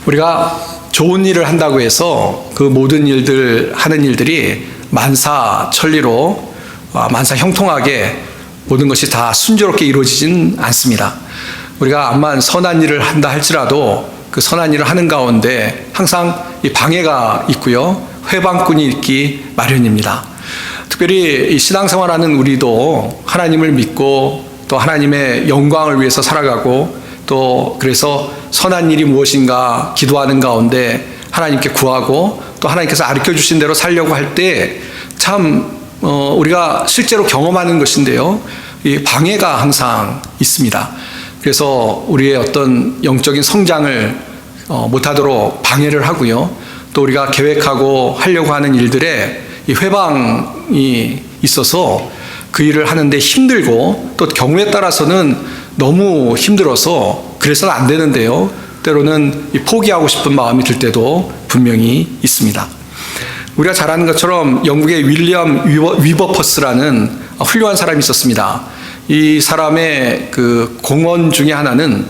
우리가 좋은 일을 한다고 해서 그 모든 일들 하는 일들이 만사천리로 만사형통하게 모든 것이 다 순조롭게 이루어지진 않습니다. 우리가 암만 선한 일을 한다 할지라도 그 선한 일을 하는 가운데 항상 이 방해가 있고요, 회방꾼이 있기 마련입니다. 특별히 이 신앙생활하는 우리도 하나님을 믿고 또 하나님의 영광을 위해서 살아가고 또 그래서 선한 일이 무엇인가 기도하는 가운데 하나님께 구하고 또 하나님께서 가르쳐 주신 대로 살려고 할 때 참 우리가 실제로 경험하는 것인데요, 이 방해가 항상 있습니다. 그래서 우리의 어떤 영적인 성장을 못하도록 방해를 하고요, 또 우리가 계획하고 하려고 하는 일들에 이 회방이 있어서 그 일을 하는데 힘들고 또 경우에 따라서는 너무 힘들어서 그래서는 안 되는데요, 때로는 포기하고 싶은 마음이 들 때도 분명히 있습니다. 우리가 잘 아는 것처럼 영국의 윌리엄 위버퍼스라는 훌륭한 사람이 있었습니다. 이 사람의 그 공헌 중에 하나는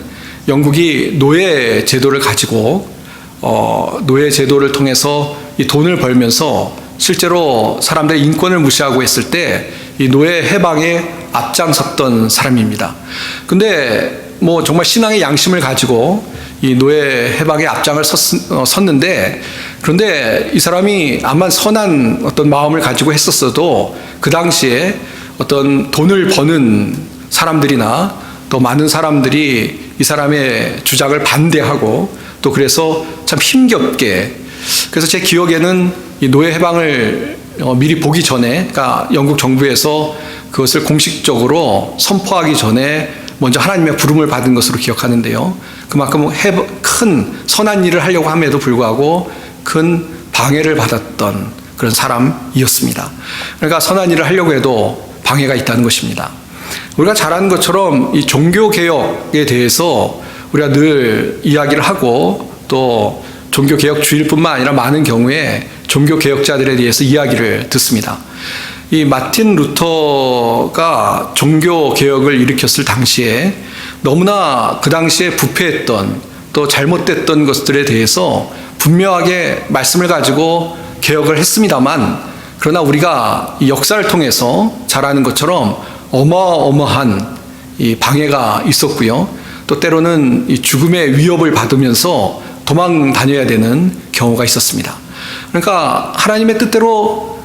영국이 노예 제도를 가지고 노예 제도를 통해서 이 돈을 벌면서 실제로 사람들의 인권을 무시하고 했을 때 이 노예 해방에 앞장섰던 사람입니다. 근데 뭐 정말 신앙의 양심을 가지고 이 노예 해방에 앞장을 섰는데, 그런데 이 사람이 암만 선한 어떤 마음을 가지고 했었어도 그 당시에 어떤 돈을 버는 사람들이나 또 많은 사람들이 이 사람의 주장을 반대하고 또 그래서 참 힘겹게, 그래서 제 기억에는 이 노예 해방을 미리 보기 전에, 그러니까 영국 정부에서 그것을 공식적으로 선포하기 전에 먼저 하나님의 부름을 받은 것으로 기억하는데요, 그만큼 큰 선한 일을 하려고 함에도 불구하고 큰 방해를 받았던 그런 사람이었습니다. 그러니까 선한 일을 하려고 해도 방해가 있다는 것입니다. 우리가 잘 아는 것처럼 이 종교개혁에 대해서 우리가 늘 이야기를 하고 또 종교개혁 주일뿐만 아니라 많은 경우에 종교개혁자들에 대해서 이야기를 듣습니다. 이 마틴 루터가 종교개혁을 일으켰을 당시에 너무나 그 당시에 부패했던 또 잘못됐던 것들에 대해서 분명하게 말씀을 가지고 개혁을 했습니다만, 그러나 우리가 이 역사를 통해서 잘 아는 것처럼 어마어마한 이 방해가 있었고요, 또 때로는 이 죽음의 위협을 받으면서 도망 다녀야 되는 경우가 있었습니다. 그러니까 하나님의 뜻대로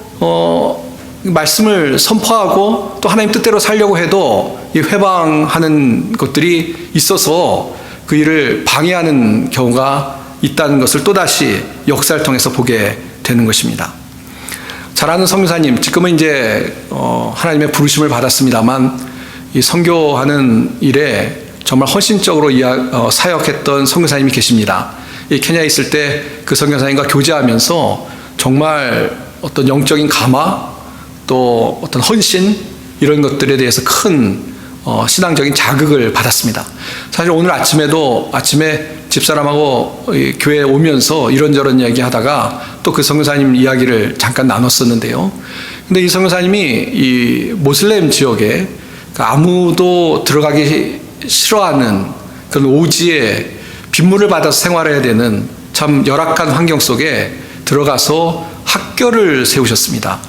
말씀을 선포하고 또 하나님 뜻대로 살려고 해도 이 회방하는 것들이 있어서 그 일을 방해하는 경우가 있다는 것을 또다시 역사를 통해서 보게 되는 것입니다. 잘 아는 선교사님, 지금은 이제 하나님의 부르심을 받았습니다만 이 선교하는 일에 정말 헌신적으로 사역했던 선교사님이 계십니다. 이 케냐에 있을 때 그 선교사님과 교제하면서 정말 어떤 영적인 감화 또 어떤 헌신 이런 것들에 대해서 큰 신앙적인 자극을 받았습니다. 사실 오늘 아침에 집사람하고 교회에 오면서 이런저런 이야기 하다가 또 그 선교사님 이야기를 잠깐 나눴었는데요. 근데 이 선교사님이 이 모슬렘 지역에 아무도 들어가기 싫어하는 그런 오지에 빗물을 받아서 생활해야 되는 참 열악한 환경 속에 들어가서 학교를 세우셨습니다.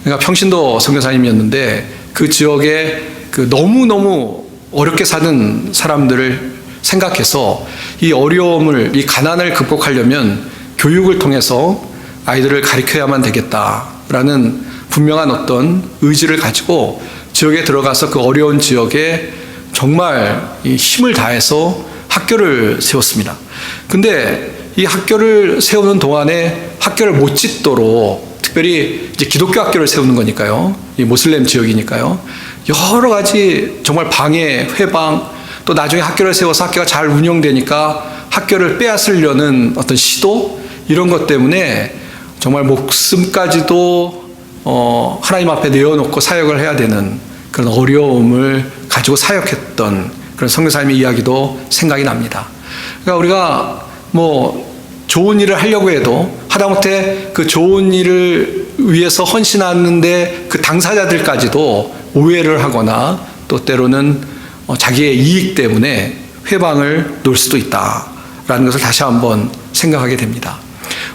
그러니까 평신도 선교사님이었는데 그 지역에 그 너무너무 어렵게 사는 사람들을 생각해서 이 어려움을, 이 가난을 극복하려면 교육을 통해서 아이들을 가르쳐야만 되겠다라는 분명한 어떤 의지를 가지고 지역에 들어가서 그 어려운 지역에 정말 이 힘을 다해서 학교를 세웠습니다. 근데 이 학교를 세우는 동안에 학교를 못 짓도록, 특별히 이제 기독교 학교를 세우는 거니까요, 이 모슬렘 지역이니까요, 여러 가지 정말 방해, 회방, 또 나중에 학교를 세워서 학교가 잘 운영되니까 학교를 빼앗으려는 어떤 시도, 이런 것 때문에 정말 목숨까지도 하나님 앞에 내어놓고 사역을 해야 되는 그런 어려움을 가지고 사역했던 그런 선교사님의 이야기도 생각이 납니다. 그러니까 우리가 뭐 좋은 일을 하려고 해도 하다못해 그 좋은 일을 위해서 헌신하는데 그 당사자들까지도 오해를 하거나 또 때로는 자기의 이익 때문에 회방을 놓을 수도 있다라는 것을 다시 한번 생각하게 됩니다.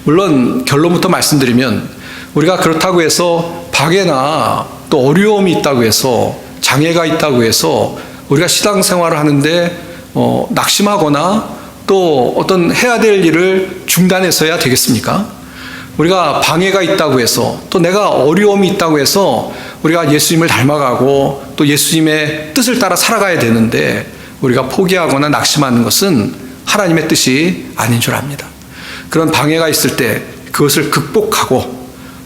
물론 결론부터 말씀드리면 우리가 그렇다고 해서 방해나 또 어려움이 있다고 해서 장애가 있다고 해서 우리가 신앙생활을 하는데 낙심하거나 또 어떤 해야 될 일을 중단해서야 되겠습니까? 우리가 방해가 있다고 해서 또 내가 어려움이 있다고 해서 우리가 예수님을 닮아가고 또 예수님의 뜻을 따라 살아가야 되는데 우리가 포기하거나 낙심하는 것은 하나님의 뜻이 아닌 줄 압니다. 그런 방해가 있을 때 그것을 극복하고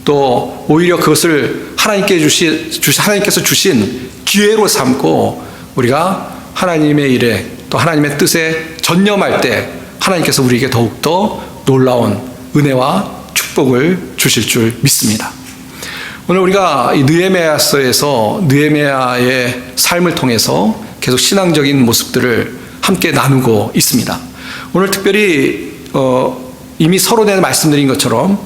또 오히려 그것을 하나님께서 주신 기회로 삼고 우리가 하나님의 일에 또 하나님의 뜻에 전념할 때 하나님께서 우리에게 더욱더 놀라운 은혜와 축복을 주실 줄 믿습니다. 오늘 우리가 이 느헤미야서에서 느헤미야의 삶을 통해서 계속 신앙적인 모습들을 함께 나누고 있습니다. 오늘 특별히 이미 서론에 말씀드린 것처럼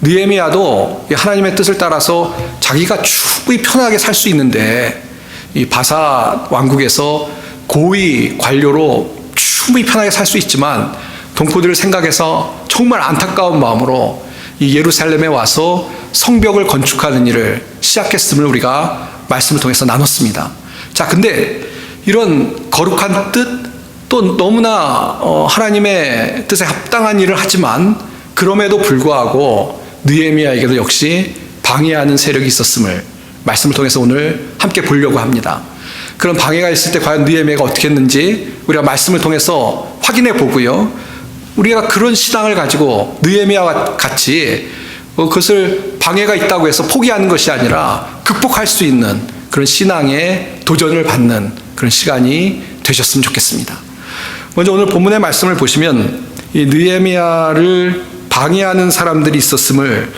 느헤미야도 하나님의 뜻을 따라서 자기가 충분히 편하게 살 수 있는데 이 바사 왕국에서 고위 관료로 충분히 편하게 살 수 있지만 동포들을 생각해서 정말 안타까운 마음으로 이 예루살렘에 와서 성벽을 건축하는 일을 시작했음을 우리가 말씀을 통해서 나눴습니다. 자, 근데 이런 거룩한 뜻 또 너무나 하나님의 뜻에 합당한 일을 하지만 그럼에도 불구하고 느헤미야에게도 역시 방해하는 세력이 있었음을 말씀을 통해서 오늘 함께 보려고 합니다. 그런 방해가 있을 때 과연 느헤미야가 어떻게 했는지 우리가 말씀을 통해서 확인해 보고요. 우리가 그런 신앙을 가지고 느헤미야와 같이 그것을 방해가 있다고 해서 포기하는 것이 아니라 극복할 수 있는 그런 신앙의 도전을 받는 그런 시간이 되셨으면 좋겠습니다. 먼저 오늘 본문의 말씀을 보시면 이 느헤미야를 방해하는 사람들이 있었음을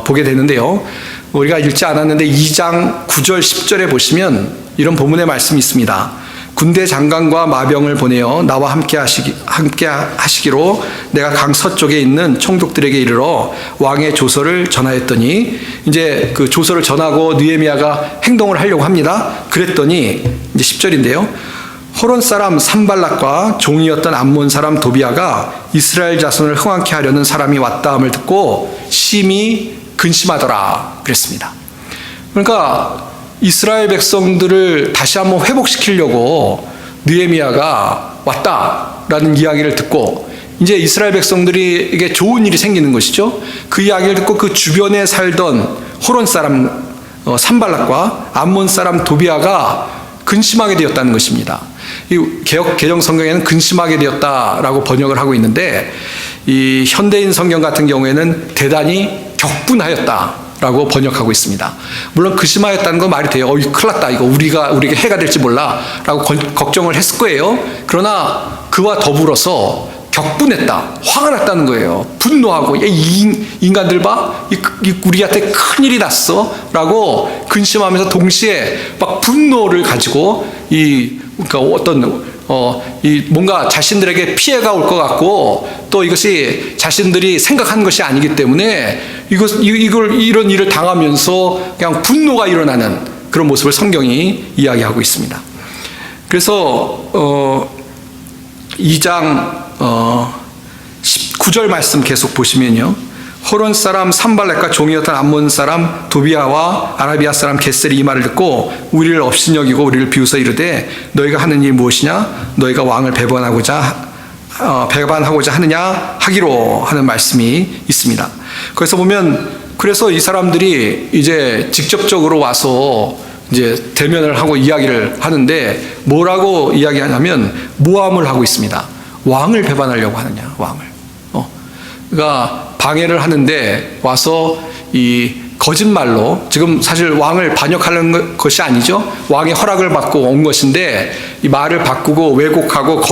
보게 되는데요. 우리가 읽지 않았는데 2장 9절 10절에 보시면 이런 본문의 말씀이 있습니다. 군대 장관과 마병을 보내어 나와 함께 하시기로 내가 강 서쪽에 있는 총독들에게 이르러 왕의 조서를 전하였더니 이제 그 조서를 전하고 느헤미야가 행동을 하려고 합니다. 그랬더니 이제 10절인데요. 호론 사람 산발락과 종이었던 암몬 사람 도비아가 이스라엘 자손을 흥왕케 하려는 사람이 왔다 함을 듣고 심히 근심하더라 그랬습니다. 그러니까 이스라엘 백성들을 다시 한번 회복시키려고 느헤미야가 왔다라는 이야기를 듣고 이제 이스라엘 백성들에게 좋은 일이 생기는 것이죠. 그 이야기를 듣고 그 주변에 살던 호론 사람 산발락과 암몬 사람 도비아가 근심하게 되었다는 것입니다. 이 개정 성경에는 근심하게 되었다라고 번역을 하고 있는데 이 현대인 성경 같은 경우에는 대단히 격분하였다라고 번역하고 있습니다. 물론 근심하였다는 건 말이 돼요. 큰일 났다. 이거 우리가 해가 될지 몰라라고 걱정을 했을 거예요. 그러나 그와 더불어서 격분했다. 화가 났다는 거예요. 분노하고 이 인간들 봐. 우리한테 큰일이 났어. 라고 근심하면서 동시에 막 분노를 가지고 그러니까 뭔가 자신들에게 피해가 올 것 같고 또 이것이 자신들이 생각한 것이 아니기 때문에 이런 일을 당하면서 그냥 분노가 일어나는 그런 모습을 성경이 이야기하고 있습니다. 그래서 2장 19절 말씀 계속 보시면요. 호론 사람 산발락과 종이었던 암몬 사람 도비아와 아라비아 사람 겟셀이 이 말을 듣고 우리를 업신여기고 우리를 비웃어 이르되 너희가 하는 일이 무엇이냐? 너희가 왕을 배반하고자 하느냐? 하기로 하는 말씀이 있습니다. 거기서 보면 그래서 이 사람들이 이제 직접적으로 와서 이제 대면을 하고 이야기를 하는데 뭐라고 이야기하냐면 모함을 하고 있습니다. 왕을 배반하려고 하느냐? 왕을. 그러니까 방해를 하는데 와서 이 거짓말로 지금 사실 왕을 반역하는 것이 아니죠. 왕의 허락을 받고 온 것인데 이 말을 바꾸고 왜곡하고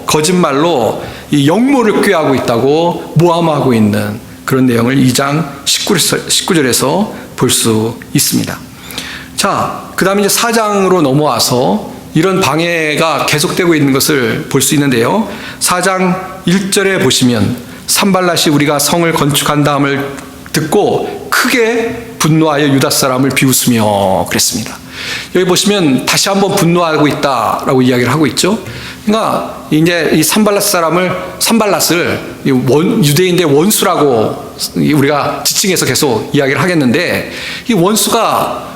거짓말로 이 역모를 꾀하고 있다고 모함하고 있는 그런 내용을 2장 19절에서 볼 수 있습니다. 자, 그 다음에 이제 4장으로 넘어와서 이런 방해가 계속되고 있는 것을 볼 수 있는데요. 4장 1절에 보시면 산발랏이 우리가 성을 건축한 다음을 듣고 크게 분노하여 유다 사람을 비웃으며 그랬습니다. 여기 보시면 다시 한번 분노하고 있다라고 이야기를 하고 있죠. 그러니까 이제 이 산발랏을 유대인들의 원수라고 우리가 지칭해서 계속 이야기를 하겠는데, 이 원수가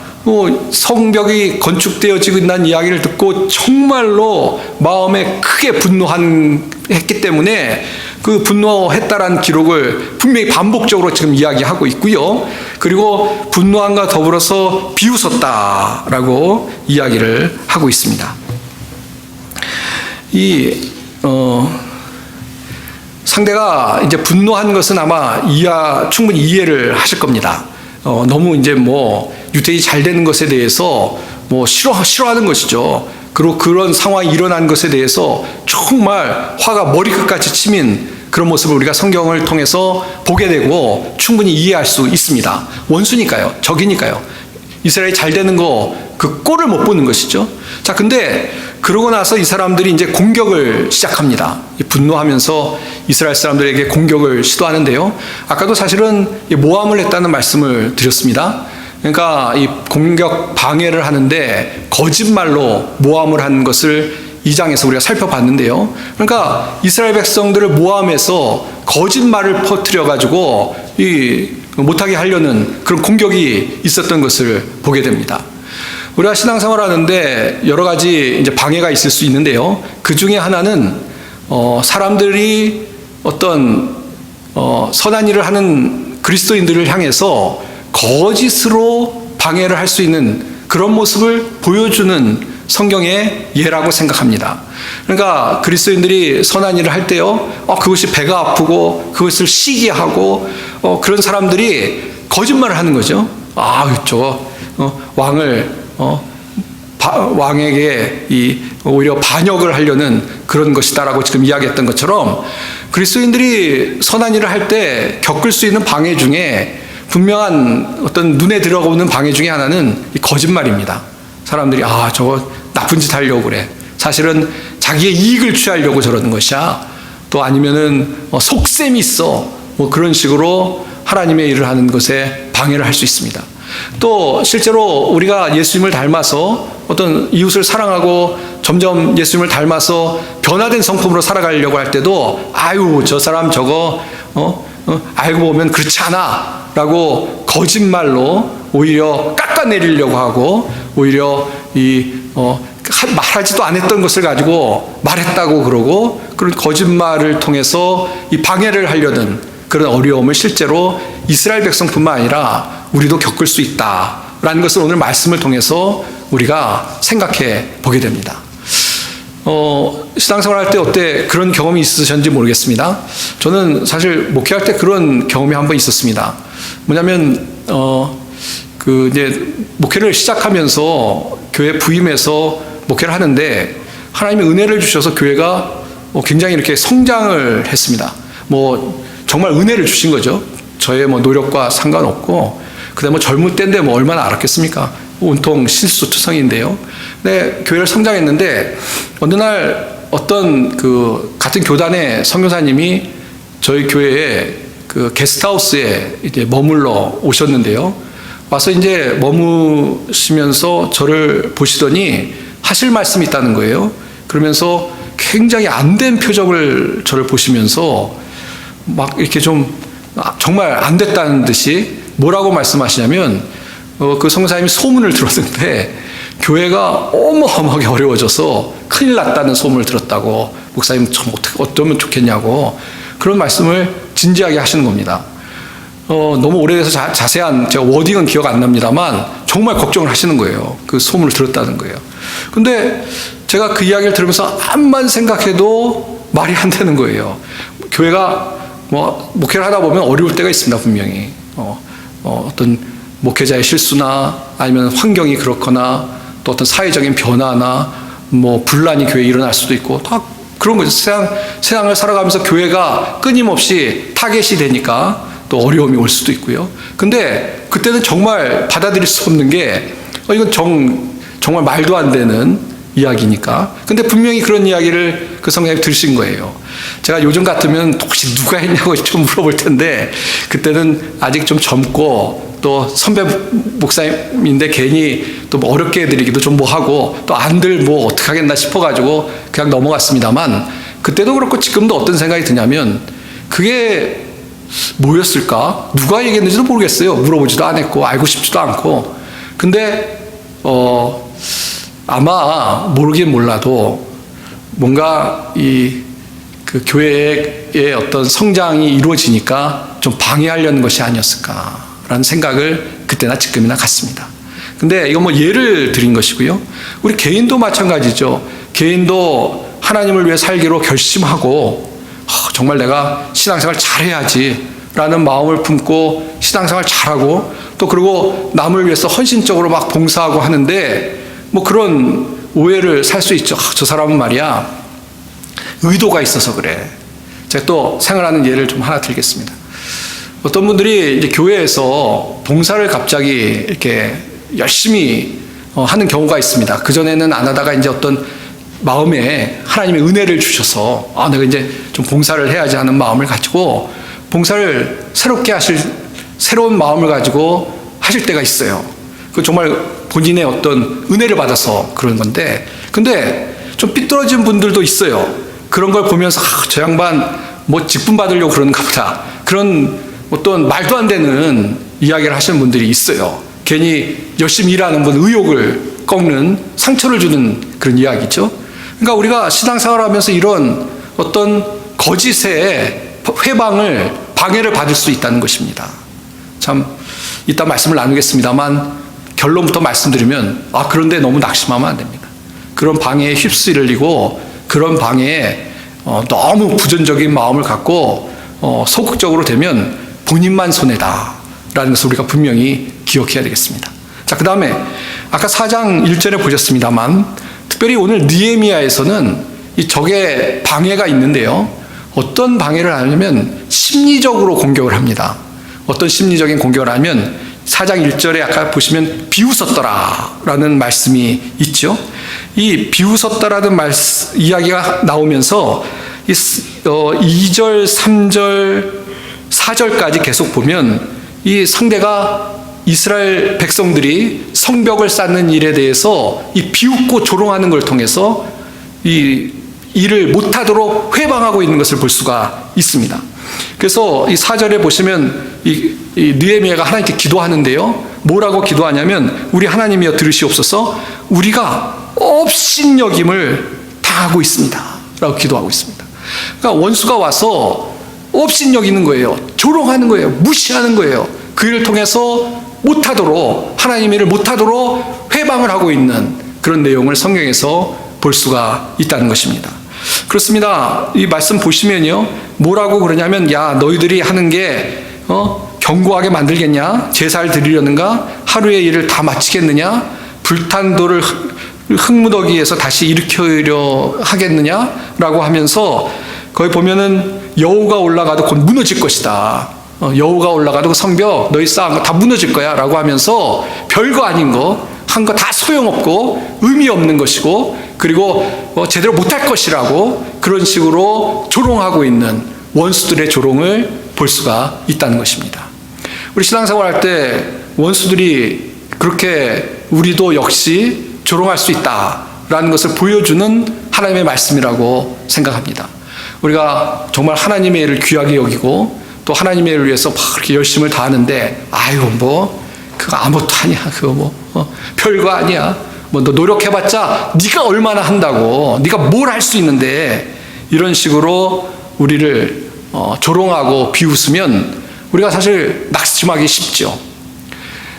성벽이 건축되어지고 있다는 이야기를 듣고 정말로 마음에 크게 분노했기 때문에 그 분노했다라는 기록을 분명히 반복적으로 지금 이야기하고 있고요. 그리고 분노함과 더불어서 비웃었다라고 이야기를 하고 있습니다. 상대가 이제 분노한 것은 아마 충분히 이해를 하실 겁니다. 너무 이제 유대인이 잘 되는 것에 대해서 싫어하는 것이죠. 그리고 그런 상황이 일어난 것에 대해서 정말 화가 머리끝까지 치민 그런 모습을 우리가 성경을 통해서 보게 되고 충분히 이해할 수 있습니다. 원수니까요. 적이니까요. 이스라엘이 잘 되는 그 꼴을 못 보는 것이죠. 자, 근데 그러고 나서 이 사람들이 이제 공격을 시작합니다. 분노하면서 이스라엘 사람들에게 공격을 시도하는데요. 아까도 사실은 모함을 했다는 말씀을 드렸습니다. 그러니까 이 공격 방해를 하는데 거짓말로 모함을 한 것을 2장에서 우리가 살펴봤는데요. 그러니까 이스라엘 백성들을 모함해서 거짓말을 퍼뜨려가지고 못하게 하려는 그런 공격이 있었던 것을 보게 됩니다. 우리가 신앙생활 하는데 여러 가지 이제 방해가 있을 수 있는데요. 그 중에 하나는 사람들이 어떤 선한 일을 하는 그리스도인들을 향해서 거짓으로 방해를 할 수 있는 그런 모습을 보여주는 성경의 예라고 생각합니다. 그러니까 그리스도인들이 선한 일을 할 때요, 그것이 배가 아프고 그것을 시기하고 그런 사람들이 거짓말을 하는 거죠. 왕에게 오히려 반역을 하려는 그런 것이다라고 지금 이야기했던 것처럼 그리스도인들이 선한 일을 할 때 겪을 수 있는 방해 중에 분명한 어떤 눈에 들어오는 방해 중에 하나는 이 거짓말입니다. 사람들이 저거 나쁜 짓 하려고 그래. 사실은 자기의 이익을 취하려고 저러는 것이야. 또 아니면은 속셈이 있어. 그런 식으로 하나님의 일을 하는 것에 방해를 할 수 있습니다. 또 실제로 우리가 예수님을 닮아서 어떤 이웃을 사랑하고 점점 예수님을 닮아서 변화된 성품으로 살아가려고 할 때도 저 사람 저거 알고 보면 그렇지 않아 라고 거짓말로 오히려 깎아내리려고 하고 오히려 말하지도 않았던 것을 가지고 말했다고 그러고 그런 거짓말을 통해서 방해를 하려는 그런 어려움을 실제로 이스라엘 백성뿐만 아니라 우리도 겪을 수 있다라는 것을 오늘 말씀을 통해서 우리가 생각해 보게 됩니다. 신앙생활 할 때 어때 그런 경험이 있으셨는지 모르겠습니다. 저는 사실 목회할 때 그런 경험이 한번 있었습니다. 뭐냐면 이제 목회를 시작하면서 교회 부임해서 목회를 하는데 하나님이 은혜를 주셔서 교회가 굉장히 이렇게 성장을 했습니다. 정말 은혜를 주신 거죠. 저의 노력과 상관없고, 그다음에 젊을 때인데 얼마나 알았겠습니까? 온통 실수투성인데요. 네, 교회를 성장했는데 어느 날 어떤 같은 교단의 선교사님이 저희 교회에 게스트하우스에 이제 머물러 오셨는데요. 와서 이제 머무시면서 저를 보시더니 하실 말씀이 있다는 거예요. 그러면서 굉장히 안 된 표정을 저를 보시면서 막 이렇게 좀 정말 안 됐다는 듯이 뭐라고 말씀하시냐면 그 성사님이 소문을 들었는데 교회가 어마어마하게 어려워져서 큰일 났다는 소문을 들었다고, 목사님 좀 어쩌면 좋겠냐고 그런 말씀을 진지하게 하시는 겁니다. 너무 오래돼서 자세한 제가 워딩은 기억 안 납니다만 정말 걱정을 하시는 거예요. 그 소문을 들었다는 거예요. 근데 제가 그 이야기를 들으면서 암만 생각해도 말이 안 되는 거예요. 교회가 목회를 하다 보면 어려울 때가 있습니다. 분명히 어떤 목회자의 실수나 아니면 환경이 그렇거나 또 어떤 사회적인 변화나 분란이 교회에 일어날 수도 있고 다 그런 거죠. 세상을 살아가면서 교회가 끊임없이 타겟이 되니까 또 어려움이 올 수도 있고요. 근데 그때는 정말 받아들일 수 없는 게 이건 정말 말도 안 되는 이야기니까. 근데 분명히 그런 이야기를 그 성령님이 들으신 거예요. 제가 요즘 같으면 혹시 누가 했냐고 좀 물어볼 텐데 그때는 아직 좀 젊고 또 선배 목사님인데 괜히 또 뭐 어렵게 해드리기도 좀 뭐하고 또 안들 뭐 어떡하겠나 싶어가지고 그냥 넘어갔습니다만, 그때도 그렇고 지금도 어떤 생각이 드냐면 그게 뭐였을까? 누가 얘기했는지도 모르겠어요. 물어보지도 않았고 알고 싶지도 않고. 근데 아마 모르긴 몰라도 뭔가 그 교회의 어떤 성장이 이루어지니까 좀 방해하려는 것이 아니었을까라는 생각을 그때나 지금이나 갖습니다. 근데 이건 뭐 예를 드린 것이고요. 우리 개인도 마찬가지죠. 개인도 하나님을 위해 살기로 결심하고 정말 내가 신앙생활 잘해야지 라는 마음을 품고 신앙생활 잘하고 또 그리고 남을 위해서 헌신적으로 막 봉사하고 하는데 뭐 그런 오해를 살 수 있죠. 저 사람은 말이야 의도가 있어서 그래. 제가 또 생각하는 예를 좀 하나 드리겠습니다. 어떤 분들이 이제 교회에서 봉사를 갑자기 이렇게 열심히 하는 경우가 있습니다. 그전에는 안 하다가 이제 어떤 마음에 하나님의 은혜를 주셔서 내가 이제 좀 봉사를 해야지 하는 마음을 가지고 봉사를 새롭게 새로운 마음을 가지고 하실 때가 있어요. 그 정말 본인의 어떤 은혜를 받아서 그런 건데, 근데 좀 삐뚤어진 분들도 있어요. 그런 걸 보면서 저 양반 뭐 직분 받으려고 그러는가 보다. 그런 어떤 말도 안 되는 이야기를 하시는 분들이 있어요. 괜히 열심히 일하는 분 의욕을 꺾는, 상처를 주는 그런 이야기죠. 그러니까 우리가 신앙생활을 하면서 이런 어떤 거짓의 방해를 받을 수 있다는 것입니다. 참 이따 말씀을 나누겠습니다만 결론부터 말씀드리면 그런데 너무 낙심하면 안 됩니다. 그런 방해에 휩쓸리고 그런 방해에 너무 부정적인 마음을 갖고 소극적으로 되면 본인만 손해다라는 것을 우리가 분명히 기억해야 되겠습니다. 자, 그 다음에 아까 4장 1절에 보셨습니다만 특별히 오늘 느헤미야에서는 이 적의 방해가 있는데요. 어떤 방해를 하냐면 심리적으로 공격을 합니다. 어떤 심리적인 공격을 하면 4장 1절에 아까 보시면 비웃었더라 라는 말씀이 있죠. 이 비웃었다라는 이야기가 나오면서 2절, 3절, 4절까지 계속 보면 이 상대가 이스라엘 백성들이 성벽을 쌓는 일에 대해서 이 비웃고 조롱하는 걸 통해서 이 일을 못하도록 회방하고 있는 것을 볼 수가 있습니다. 그래서 이 4절에 보시면 이 느헤미야가 하나님께 기도하는데요. 뭐라고 기도하냐면 우리 하나님이여 들으시옵소서 우리가 업신여김을 당하고 있습니다 라고 기도하고 있습니다. 그러니까 원수가 와서 업신여기는 거예요. 조롱하는 거예요. 무시하는 거예요. 그 일을 통해서 못하도록, 하나님의 일을 못하도록 회방을 하고 있는 그런 내용을 성경에서 볼 수가 있다는 것입니다. 그렇습니다. 이 말씀 보시면요. 뭐라고 그러냐면 야 너희들이 하는 게 견고하게 만들겠냐? 제사를 드리려는가? 하루의 일을 다 마치겠느냐? 불탄 돌을 흙무더기에서 다시 일으키려 하겠느냐? 라고 하면서 거기 보면은 여호가 올라가도 곧 무너질 것이다. 여호가 올라가도 그 성벽 너희 쌓은 거 다 무너질 거야 라고 하면서 별거 아닌 거 한 거 다 소용없고 의미 없는 것이고 그리고 제대로 못할 것이라고 그런 식으로 조롱하고 있는 원수들의 조롱을 볼 수가 있다는 것입니다. 우리 신앙생활 할 때 원수들이 그렇게 우리도 역시 조롱할 수 있다라는 것을 보여주는 하나님의 말씀이라고 생각합니다. 우리가 정말 하나님의 일을 귀하게 여기고 또 하나님의 일을 위해서 막 그렇게 열심을 다하는데 그거 아무것도 아니야. 그거 별거 아니야. 너 노력해봤자 네가 얼마나 한다고, 네가 뭘 할 수 있는데 이런 식으로 우리를 조롱하고 비웃으면 우리가 사실 낙심하기 쉽죠.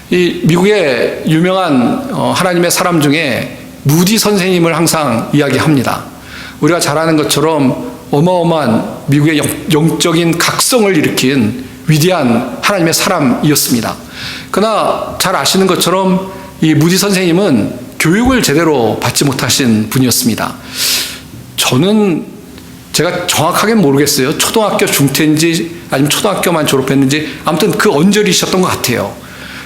이 미국의 유명한 하나님의 사람 중에 무디 선생님을 항상 이야기합니다. 우리가 잘 아는 것처럼 어마어마한 미국의 영적인 각성을 일으킨 위대한 하나님의 사람이었습니다. 그러나 잘 아시는 것처럼 이 무디 선생님은 교육을 제대로 받지 못하신 분이었습니다. 제가 정확하게 모르겠어요. 초등학교 중퇴인지 아니면 초등학교만 졸업했는지 아무튼 그 언저리셨던 것 같아요.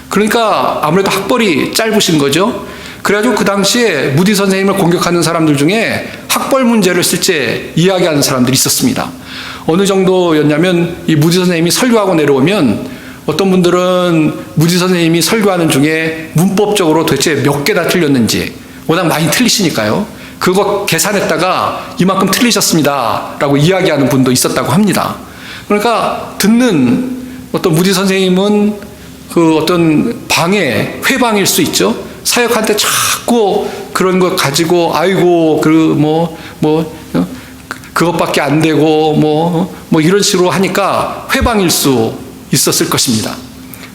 그러니까 아무래도 학벌이 짧으신 거죠. 그래가지고 그 당시에 무디 선생님을 공격하는 사람들 중에 학벌 문제를 실제 이야기하는 사람들이 있었습니다. 어느 정도였냐면 이 무디 선생님이 설교하고 내려오면 어떤 분들은 무지 선생님이 설교하는 중에 문법적으로 도대체 몇 개나 틀렸는지 워낙 많이 틀리시니까요. 그거 계산했다가 이만큼 틀리셨습니다 라고 이야기하는 분도 있었다고 합니다. 그러니까 듣는 어떤 무지 선생님은 그 어떤 방해, 회방일 수 있죠. 사역한테 자꾸 그런 거 가지고 아이고 그것밖에 안 되고 뭐 이런 식으로 하니까 회방일 수 있었을 것입니다.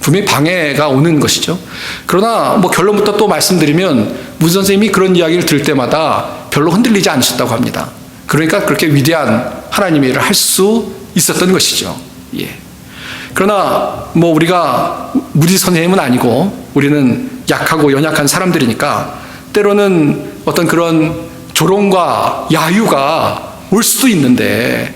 분명히 방해가 오는 것이죠. 그러나 결론부터 또 말씀드리면 무지 선생님이 그런 이야기를 들을 때마다 별로 흔들리지 않으셨다고 합니다. 그러니까 그렇게 위대한 하나님의 일을 할 수 있었던 것이죠. 예. 그러나 우리가 무지 선생님은 아니고 우리는 약하고 연약한 사람들이니까 때로는 어떤 그런 조롱과 야유가 올 수도 있는데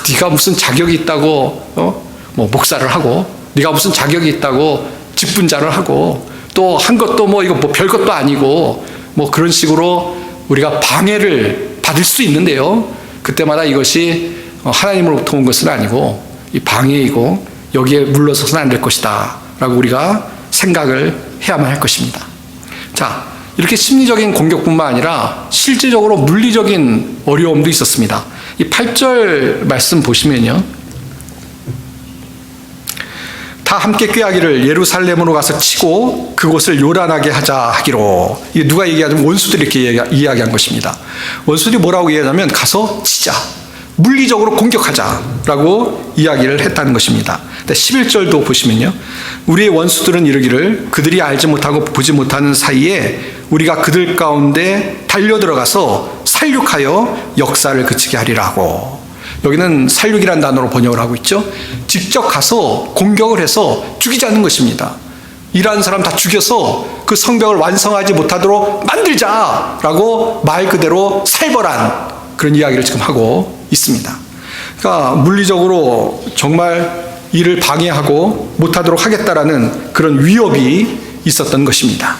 네가 무슨 자격이 있다고 목사를 하고 네가 무슨 자격이 있다고 직분자를 하고 또 한 것도 이거 별것도 아니고 그런 식으로 우리가 방해를 받을 수 있는데요. 그때마다 이것이 하나님으로부터 온 것은 아니고 이 방해이고 여기에 물러서서는 안 될 것이다 라고 우리가 생각을 해야만 할 것입니다. 자, 이렇게 심리적인 공격뿐만 아니라 실질적으로 물리적인 어려움도 있었습니다. 이 8절 말씀 보시면요. 다 함께 꾀하기를 예루살렘으로 가서 치고 그곳을 요란하게 하자 하기로. 이게 누가 얘기하자면 원수들이 이렇게 이야기한 것입니다. 원수들이 뭐라고 얘기하냐면 가서 치자, 물리적으로 공격하자라고 이야기를 했다는 것입니다. 11절도 보시면요. 우리의 원수들은 이르기를 그들이 알지 못하고 보지 못하는 사이에 우리가 그들 가운데 달려들어가서 살육하여 역사를 그치게 하리라고. 여기는 살육이라는 단어로 번역을 하고 있죠. 직접 가서 공격을 해서 죽이자는 것입니다. 일하는 사람 다 죽여서 그 성벽을 완성하지 못하도록 만들자라고 말 그대로 살벌한 그런 이야기를 지금 하고 있습니다. 그러니까 물리적으로 정말 일을 방해하고 못하도록 하겠다라는 그런 위협이 있었던 것입니다.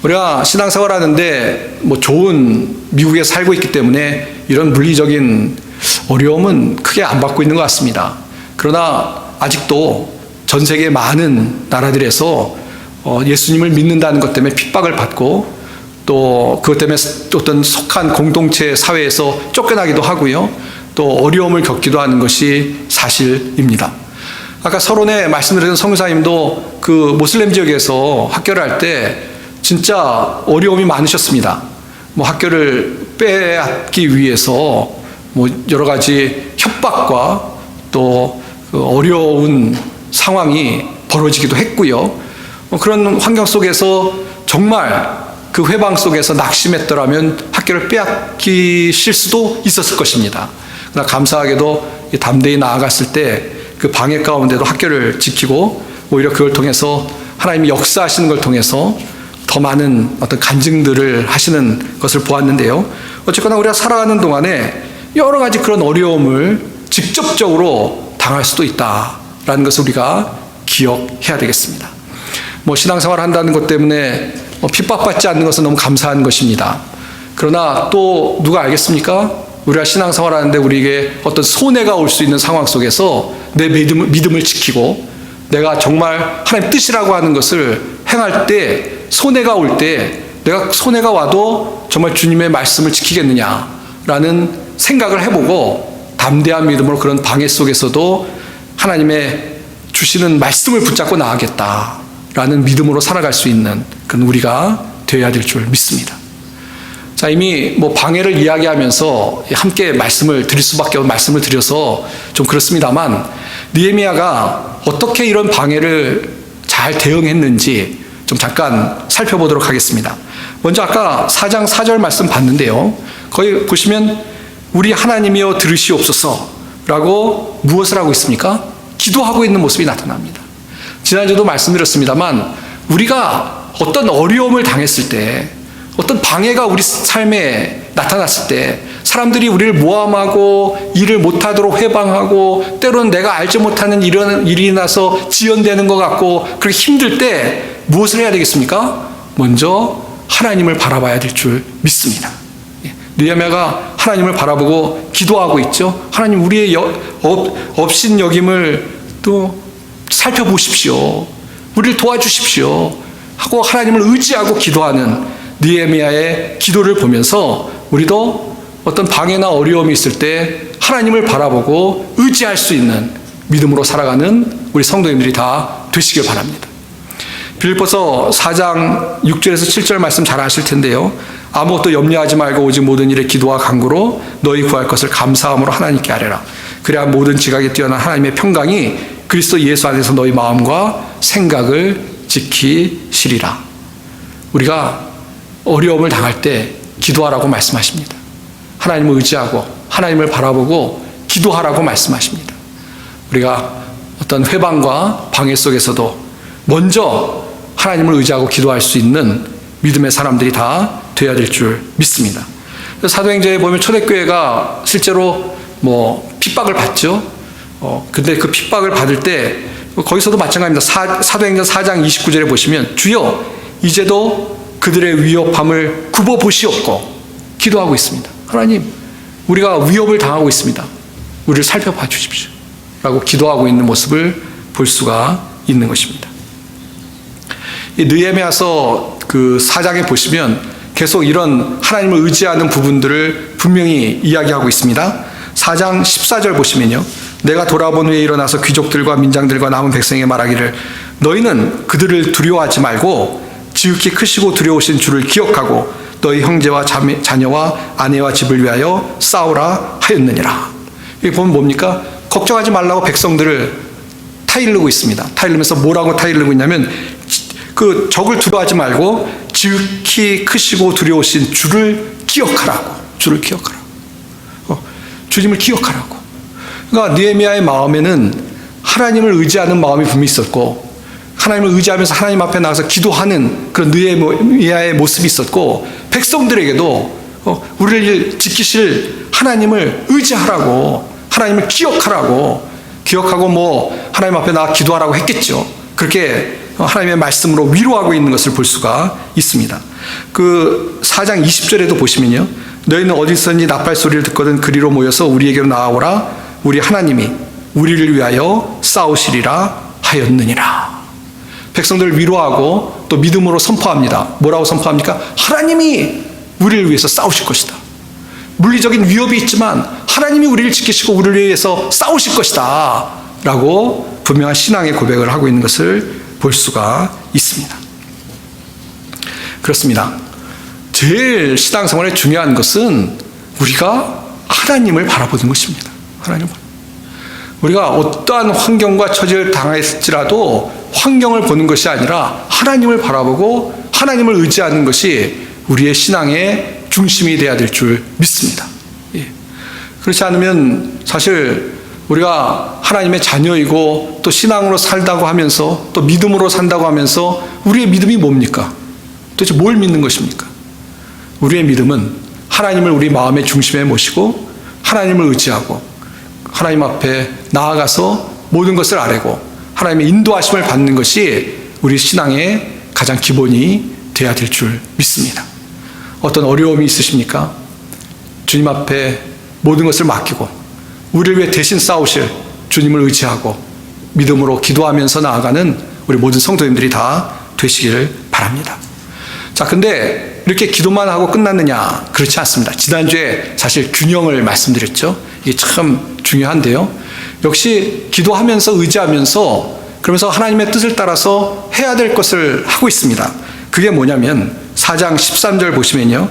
우리가 신앙생활 하는데 좋은 미국에 살고 있기 때문에 이런 물리적인 어려움은 크게 안 받고 있는 것 같습니다. 그러나 아직도 전 세계 많은 나라들에서 예수님을 믿는다는 것 때문에 핍박을 받고 또 그것 때문에 어떤 속한 공동체 사회에서 쫓겨나기도 하고요. 또 어려움을 겪기도 하는 것이 사실입니다. 아까 서론에 말씀드린 성교사님도 그 모슬렘 지역에서 학교를 할 때 진짜 어려움이 많으셨습니다. 학교를 빼앗기 위해서 여러 가지 협박과 또 어려운 상황이 벌어지기도 했고요. 그런 환경 속에서 정말 그 회방 속에서 낙심했더라면 학교를 빼앗기실 수도 있었을 것입니다. 그러나 감사하게도 담대히 나아갔을 때 그 방해 가운데도 학교를 지키고 오히려 그걸 통해서 하나님이 역사하시는 걸 통해서 더 많은 어떤 간증들을 하시는 것을 보았는데요. 어쨌거나 우리가 살아가는 동안에 여러 가지 그런 어려움을 직접적으로 당할 수도 있다라는 것을 우리가 기억해야 되겠습니다. 신앙생활 한다는 것 때문에 핍박받지 않는 것은 너무 감사한 것입니다. 그러나 또 누가 알겠습니까? 우리가 신앙생활 하는데 우리에게 어떤 손해가 올 수 있는 상황 속에서 내 믿음을 지키고 내가 정말 하나님 뜻이라고 하는 것을 행할 때 손해가 올 때 내가 손해가 와도 정말 주님의 말씀을 지키겠느냐라는 생각을 해보고 담대한 믿음으로 그런 방해 속에서도 하나님의 주시는 말씀을 붙잡고 나아가겠다라는 믿음으로 살아갈 수 있는 그런 우리가 되어야 될 줄 믿습니다. 자, 이미 방해를 이야기하면서 함께 말씀을 드릴 수밖에 없는 말씀을 드려서 좀 그렇습니다만 느헤미야가 어떻게 이런 방해를 잘 대응했는지 좀 잠깐 살펴보도록 하겠습니다. 먼저 아까 4장 4절 말씀 봤는데요. 거기 보시면 우리 하나님이여 들으시옵소서라고 무엇을 하고 있습니까? 기도하고 있는 모습이 나타납니다. 지난주도 말씀드렸습니다만 우리가 어떤 어려움을 당했을 때 어떤 방해가 우리 삶에 나타났을 때 사람들이 우리를 모함하고 일을 못하도록 회방하고 때로는 내가 알지 못하는 일이 나서 지연되는 것 같고 그렇게 힘들 때 무엇을 해야 되겠습니까? 먼저 하나님을 바라봐야 될 줄 믿습니다. 느헤미야가 하나님을 바라보고 기도하고 있죠. 하나님 우리의 업신여김을 또 살펴보십시오. 우리를 도와주십시오. 하고 하나님을 의지하고 기도하는 느헤미야의 기도를 보면서 우리도 어떤 방해나 어려움이 있을 때 하나님을 바라보고 의지할 수 있는 믿음으로 살아가는 우리 성도님들이 다 되시길 바랍니다. 빌립보서 4장 6절에서 7절 말씀 잘 아실 텐데요. 아무것도 염려하지 말고 오직 모든 일에 기도와 간구로 너희 구할 것을 감사함으로 하나님께 아뢰라. 그래야 모든 지각에 뛰어난 하나님의 평강이 그리스도 예수 안에서 너희 마음과 생각을 지키시리라. 우리가 어려움을 당할 때 기도하라고 말씀하십니다. 하나님을 의지하고 하나님을 바라보고 기도하라고 말씀하십니다. 우리가 어떤 회방과 방해 속에서도 먼저 하나님을 의지하고 기도할 수 있는 믿음의 사람들이 다 되어야 될 줄 믿습니다. 사도행전에 보면 초대교회가 실제로 핍박을 받죠. 근데 그 핍박을 받을 때 거기서도 마찬가지입니다. 사도행전 4장 29절에 보시면 주여 이제도 그들의 위협함을 굽어 보시옵고 기도하고 있습니다. 하나님, 우리가 위협을 당하고 있습니다. 우리를 살펴봐 주십시오. 라고 기도하고 있는 모습을 볼 수가 있는 것입니다. 이 느헤미야서 그 4장에 보시면 계속 이런 하나님을 의지하는 부분들을 분명히 이야기하고 있습니다. 4장 14절 보시면요. 내가 돌아본 후에 일어나서 귀족들과 민장들과 남은 백성에게 말하기를 너희는 그들을 두려워하지 말고 지극히 크시고 두려우신 주를 기억하고 너희 형제와 자녀와 아내와 집을 위하여 싸우라 하였느니라. 여기 보면 뭡니까? 걱정하지 말라고 백성들을 타일르고 있습니다. 타일르면서 뭐라고 타일르고 있냐면 그 적을 두려워하지 말고 지극히 크시고 두려우신 주를 기억하라고. 주를 기억하라고. 주님을 기억하라고. 그러니까 느헤미야의 마음에는 하나님을 의지하는 마음이 분명히 있었고 하나님을 의지하면서 하나님 앞에 나가서 기도하는 그런 느헤미야의 모습이 있었고 백성들에게도 우리를 지키실 하나님을 의지하라고 하나님을 기억하고 하나님 앞에 나가 기도하라고 했겠죠. 그렇게 하나님의 말씀으로 위로하고 있는 것을 볼 수가 있습니다. 그 4장 20절에도 보시면요. 너희는 어디서든지 나팔 소리를 듣거든 그리로 모여서 우리에게로 나아오라. 우리 하나님이 우리를 위하여 싸우시리라 하였느니라. 백성들을 위로하고 또 믿음으로 선포합니다. 뭐라고 선포합니까? 하나님이 우리를 위해서 싸우실 것이다. 물리적인 위협이 있지만 하나님이 우리를 지키시고 우리를 위해서 싸우실 것이다. 라고 분명한 신앙의 고백을 하고 있는 것을 볼 수가 있습니다. 그렇습니다. 제일 신앙생활에 중요한 것은 우리가 하나님을 바라보는 것입니다. 우리가 어떠한 환경과 처지를 당했을지라도 환경을 보는 것이 아니라 하나님을 바라보고 하나님을 의지하는 것이 우리의 신앙의 중심이 되어야 될 줄 믿습니다. 그렇지 않으면 사실 우리가 하나님의 자녀이고 또 신앙으로 살다고 하면서 또 믿음으로 산다고 하면서 우리의 믿음이 뭡니까? 도대체 뭘 믿는 것입니까? 우리의 믿음은 하나님을 우리 마음의 중심에 모시고 하나님을 의지하고 하나님 앞에 나아가서 모든 것을 아뢰고 하나님의 인도하심을 받는 것이 우리 신앙의 가장 기본이 되어야 될 줄 믿습니다. 어떤 어려움이 있으십니까? 주님 앞에 모든 것을 맡기고 우리를 위해 대신 싸우실 주님을 의지하고 믿음으로 기도하면서 나아가는 우리 모든 성도님들이 다 되시기를 바랍니다. 자, 근데 이렇게 기도만 하고 끝났느냐? 그렇지 않습니다. 지난주에 사실 균형을 말씀드렸죠. 이게 참 중요한데요. 역시 기도하면서 의지하면서 그러면서 하나님의 뜻을 따라서 해야 될 것을 하고 있습니다. 그게 뭐냐면 4장 13절 보시면요.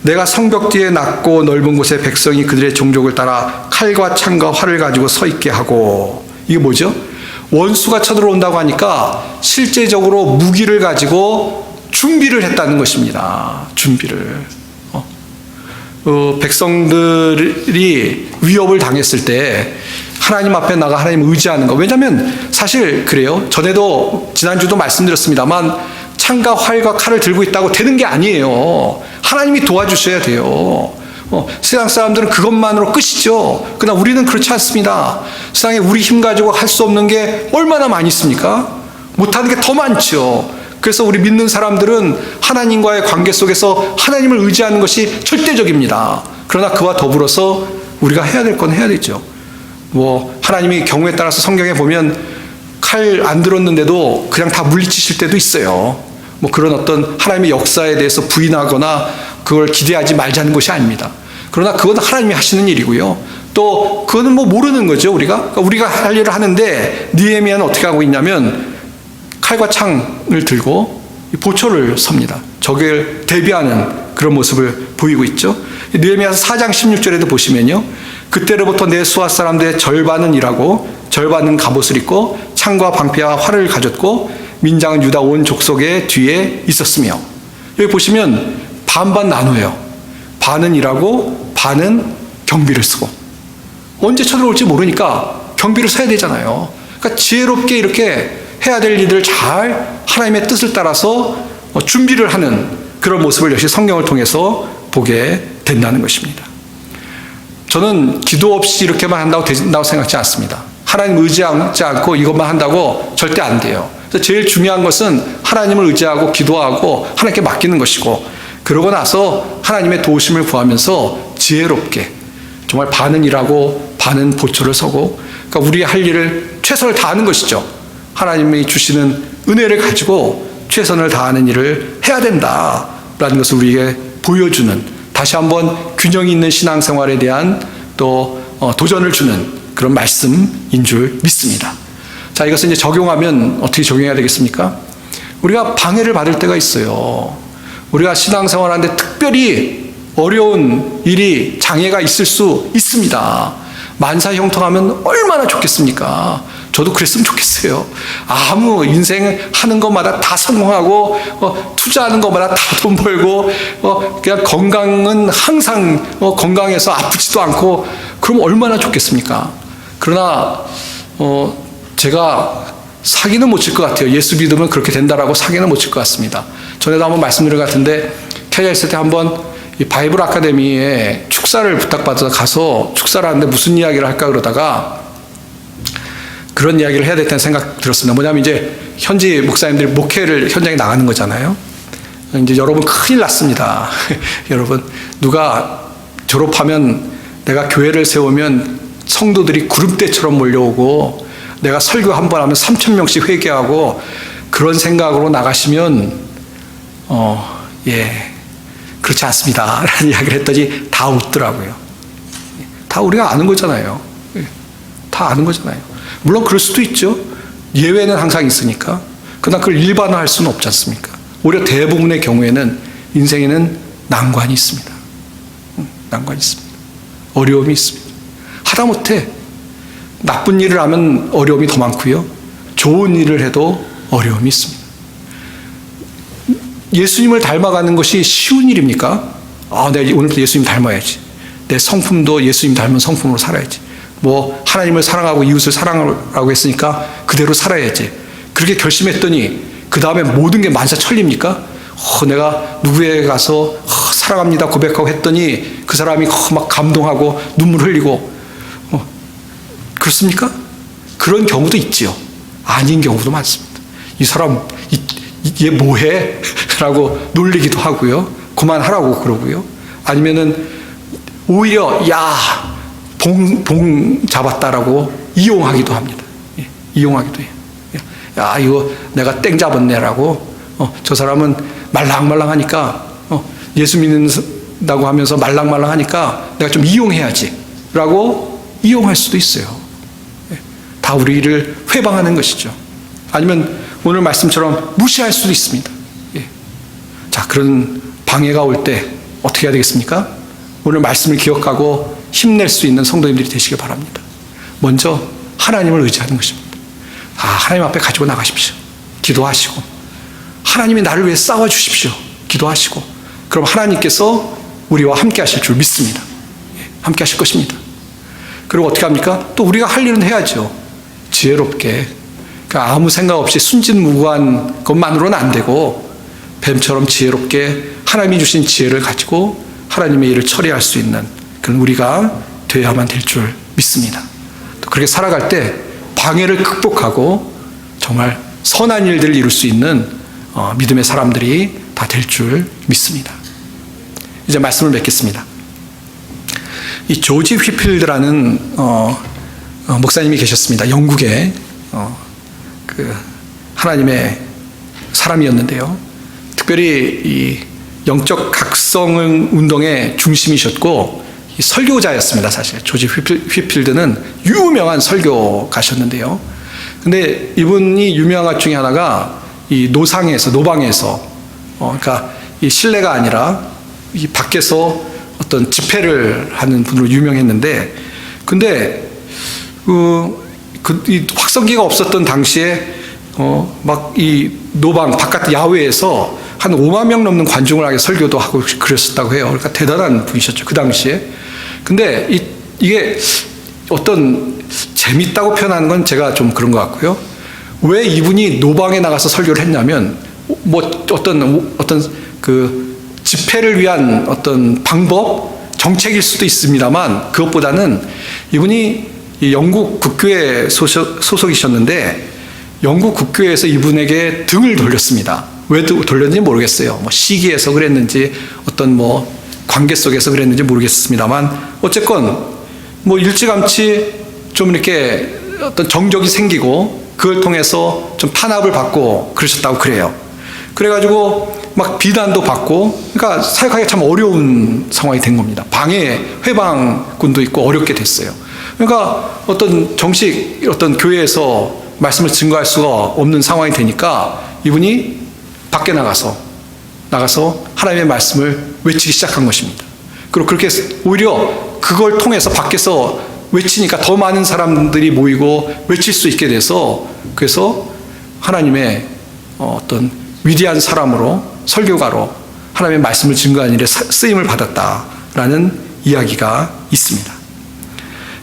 내가 성벽 뒤에 낮고 넓은 곳에 백성이 그들의 종족을 따라 칼과 창과 활을 가지고 서 있게 하고, 이게 뭐죠? 원수가 쳐들어온다고 하니까 실제적으로 무기를 가지고 준비를 했다는 것입니다. 준비를. 백성들이 위협을 당했을 때 하나님 앞에 나가 하나님 의지하는 것. 왜냐하면 사실 그래요. 전에도 지난주도 말씀드렸습니다만 창과 활과 칼을 들고 있다고 되는 게 아니에요. 하나님이 도와주셔야 돼요. 세상 사람들은 그것만으로 끝이죠. 그러나 우리는 그렇지 않습니다. 세상에 우리 힘 가지고 할 수 없는 게 얼마나 많이 있습니까? 못하는 게 더 많죠. 그래서 우리 믿는 사람들은 하나님과의 관계 속에서 하나님을 의지하는 것이 절대적입니다. 그러나 그와 더불어서 우리가 해야 될 건 해야 되죠. 하나님이 경우에 따라서 성경에 보면 칼 안 들었는데도 그냥 다 물리치실 때도 있어요. 뭐 그런 어떤 하나님의 역사에 대해서 부인하거나 그걸 기대하지 말자는 것이 아닙니다. 그러나 그건 하나님이 하시는 일이고요. 또 그거는 뭐 모르는 거죠, 우리가. 그러니까 우리가 할 일을 하는데 느헤미야는 어떻게 하고 있냐면 칼과 창을 들고 보초를 섭니다. 적을 대비하는 그런 모습을 보이고 있죠. 느헤미야서 4장 16절에도 보시면요. 그때로부터 내 수하 사람들의 절반은 일하고 절반은 갑옷을 입고 창과 방패와 활을 가졌고 민장은 유다 온 족속의 뒤에 있었으며, 여기 보시면 반반 나눠요. 반은 일하고 반은 경비를 쓰고. 언제 쳐들어올지 모르니까 경비를 서야 되잖아요. 그러니까 지혜롭게 이렇게 해야 될 일들을 잘 하나님의 뜻을 따라서 준비를 하는 그런 모습을 역시 성경을 통해서 보게 된다는 것입니다. 저는 기도 없이 이렇게만 한다고 된다고 생각하지 않습니다. 하나님 의지하지 않고 이것만 한다고 절대 안 돼요. 그래서 제일 중요한 것은 하나님을 의지하고 기도하고 하나님께 맡기는 것이고, 그러고 나서 하나님의 도우심을 구하면서 지혜롭게 정말 반은 일하고 반은 보초를 서고, 그러니까 우리 할 일을 최선을 다하는 것이죠. 하나님이 주시는 은혜를 가지고 최선을 다하는 일을 해야 된다라는 것을 우리에게 보여주는, 다시 한번 균형 있는 신앙생활에 대한 또 도전을 주는 그런 말씀인 줄 믿습니다. 자, 이것을 이제 적용하면 어떻게 적용해야 되겠습니까? 우리가 방해를 받을 때가 있어요. 우리가 신앙생활하는데 특별히 어려운 일이, 장애가 있을 수 있습니다. 만사형통하면 얼마나 좋겠습니까? 저도 그랬으면 좋겠어요. 아무 인생 하는 것마다 다 성공하고 투자하는 것마다 다 돈 벌고 그냥 건강은 항상 건강해서 아프지도 않고, 그럼 얼마나 좋겠습니까? 그러나 제가 사기는 못 칠 것 같아요. 예수 믿으면 그렇게 된다라고 사기는 못 칠 것 같습니다. 전에도 한번 말씀드린 것 같은데, 케냐에 있을 때 한번 이 바이블 아카데미에 축사를 부탁받아서 가서 축사를 하는데 무슨 이야기를 할까 그러다가 그런 이야기를 해야 됐다는 생각 들었습니다. 뭐냐면 이제 현지 목사님들이 목회를 현장에 나가는 거잖아요. 이제 여러분 큰일 났습니다. 여러분, 누가 졸업하면 내가 교회를 세우면 성도들이 구름대처럼 몰려오고 내가 설교 한 번 하면 3,000명씩 회개하고, 그런 생각으로 나가시면 그렇지 않습니다 라는 이야기를 했더니 다 웃더라고요. 다 우리가 아는 거잖아요. 다 아는 거잖아요. 물론 그럴 수도 있죠. 예외는 항상 있으니까. 그러나 그걸 일반화할 수는 없지 않습니까? 오히려 대부분의 경우에는 인생에는 난관이 있습니다. 난관이 있습니다. 어려움이 있습니다. 하다못해 나쁜 일을 하면 어려움이 더 많고요. 좋은 일을 해도 어려움이 있습니다. 예수님을 닮아가는 것이 쉬운 일입니까? 내가 오늘부터 예수님 닮아야지. 내 성품도 예수님 닮은 성품으로 살아야지. 뭐 하나님을 사랑하고 이웃을 사랑하라고 했으니까 그대로 살아야지. 그렇게 결심했더니 그 다음에 모든 게 만사천리입니까? 내가 누구에게 가서 사랑합니다 고백하고 했더니 그 사람이 막 감동하고 눈물 흘리고 그렇습니까? 그런 경우도 있지요. 아닌 경우도 많습니다. 이 사람 얘 뭐해? 라고 놀리기도 하고요. 그만하라고 그러고요. 아니면은 오히려 봉 잡았다라고 이용하기도 합니다. 이용하기도 해요. 이거 내가 땡 잡았네라고. 저 사람은 말랑말랑하니까 예수 믿는다고 하면서 말랑말랑하니까 내가 좀 이용해야지 라고 이용할 수도 있어요. 다 우리를 회방하는 것이죠. 아니면 오늘 말씀처럼 무시할 수도 있습니다. 자, 그런 방해가 올 때 어떻게 해야 되겠습니까? 오늘 말씀을 기억하고 힘낼 수 있는 성도님들이 되시길 바랍니다. 먼저 하나님을 의지하는 것입니다. 하나님 앞에 가지고 나가십시오. 기도하시고 하나님이 나를 위해 싸워주십시오. 기도하시고 그럼 하나님께서 우리와 함께 하실 줄 믿습니다. 함께 하실 것입니다. 그리고 어떻게 합니까? 또 우리가 할 일은 해야죠. 지혜롭게. 그러니까 아무 생각 없이 순진무구한 것만으로는 안 되고 뱀처럼 지혜롭게 하나님이 주신 지혜를 가지고 하나님의 일을 처리할 수 있는 그런 우리가 되어야만 될 줄 믿습니다. 또 그렇게 살아갈 때 방해를 극복하고 정말 선한 일들을 이룰 수 있는 믿음의 사람들이 다 될 줄 믿습니다. 이제 말씀을 맺겠습니다. 이 조지 휘필드라는 목사님이 계셨습니다. 영국에 하나님의 사람이었는데요. 특별히 이 영적 각성 운동의 중심이셨고 이 설교자였습니다. 사실 조지 휘필드는 유명한 설교가셨는데요. 근데 이분이 유명한 것 중에 하나가 이 노방에서 그러니까 이 실내가 아니라 이 밖에서 어떤 집회를 하는 분으로 유명했는데, 근데 이 확성기가 없었던 당시에 막 이 노방 바깥 야외에서 한 5만 명 넘는 관중을 하게 설교도 하고 그랬었다고 해요. 그러니까 대단한 분이셨죠, 그 당시에. 근데 이게 어떤 재밌다고 표현하는 건 제가 좀 그런 것 같고요. 왜 이분이 노방에 나가서 설교를 했냐면, 뭐 어떤 그 집회를 위한 어떤 방법, 정책일 수도 있습니다만, 그것보다는 이분이 영국 국교회 소속이셨는데, 영국 국교회에서 이분에게 등을 돌렸습니다. 왜 돌렸는지 모르겠어요. 뭐 시기에서 그랬는지, 어떤 뭐 관계 속에서 그랬는지 모르겠습니다만, 어쨌건 뭐 일찌감치 좀 이렇게 어떤 정적이 생기고 그걸 통해서 좀 탄압을 받고 그러셨다고 그래요. 그래가지고 막 비난도 받고, 그러니까 사역하기가 참 어려운 상황이 된 겁니다. 방해 회방군도 있고 어렵게 됐어요. 그러니까 어떤 정식 어떤 교회에서 말씀을 증거할 수가 없는 상황이 되니까 이분이 밖에 나가서 하나님의 말씀을 외치기 시작한 것입니다. 그리고 그렇게 오히려 그걸 통해서 밖에서 외치니까 더 많은 사람들이 모이고 외칠 수 있게 돼서, 그래서 하나님의 어떤 위대한 사람으로, 설교가로 하나님의 말씀을 증거하는 일에 쓰임을 받았다라는 이야기가 있습니다.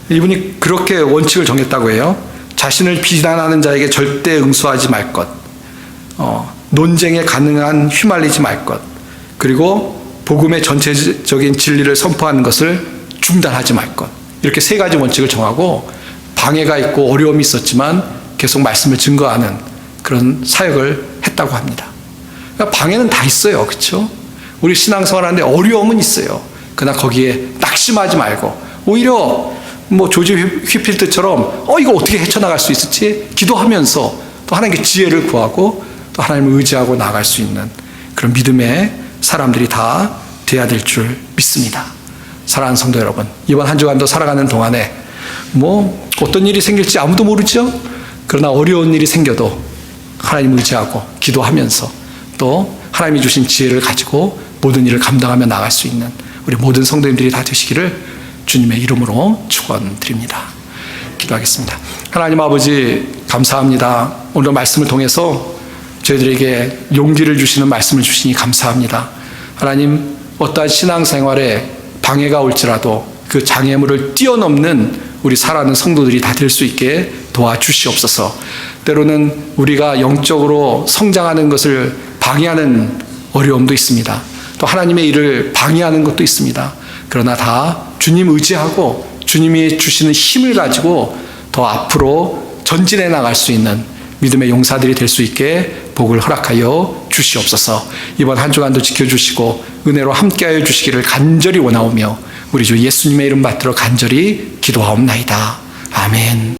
이분이 그렇게 원칙을 정했다고 해요. 자신을 비난하는 자에게 절대 응수하지 말 것, 논쟁에 가능한 휘말리지 말 것, 그리고 복음의 전체적인 진리를 선포하는 것을 중단하지 말 것, 이렇게 세 가지 원칙을 정하고 방해가 있고 어려움이 있었지만 계속 말씀을 증거하는 그런 사역을 했다고 합니다. 그러니까 방해는 다 있어요, 그렇죠? 우리 신앙생활하는데 어려움은 있어요. 그러나 거기에 낙심하지 말고 오히려 뭐 조지 휘필드처럼 이거 어떻게 헤쳐나갈 수 있을지 기도하면서 또 하나님께 지혜를 구하고 또 하나님을 의지하고 나아갈 수 있는 그런 믿음의 사람들이 다 돼야 될 줄 믿습니다. 사랑하는 성도 여러분, 이번 한 주간도 살아가는 동안에 뭐 어떤 일이 생길지 아무도 모르죠. 그러나 어려운 일이 생겨도 하나님 의지하고 기도하면서 또 하나님이 주신 지혜를 가지고 모든 일을 감당하며 나갈 수 있는 우리 모든 성도님들이 다 되시기를 주님의 이름으로 축원드립니다. 기도하겠습니다. 하나님 아버지, 감사합니다. 오늘 말씀을 통해서 저희들에게 용기를 주시는 말씀을 주시니 감사합니다. 하나님, 어떠한 신앙생활에 방해가 올지라도 그 장애물을 뛰어넘는 우리 살아가는 성도들이 다 될 수 있게 도와주시옵소서. 때로는 우리가 영적으로 성장하는 것을 방해하는 어려움도 있습니다. 또 하나님의 일을 방해하는 것도 있습니다. 그러나 다 주님 의지하고 주님이 주시는 힘을 가지고 더 앞으로 전진해 나갈 수 있는 믿음의 용사들이 될 수 있게 복을 허락하여 주시옵소서. 이번 한 주간도 지켜주시고 은혜로 함께하여 주시기를 간절히 원하오며 우리 주 예수님의 이름 받들어 간절히 기도하옵나이다. 아멘.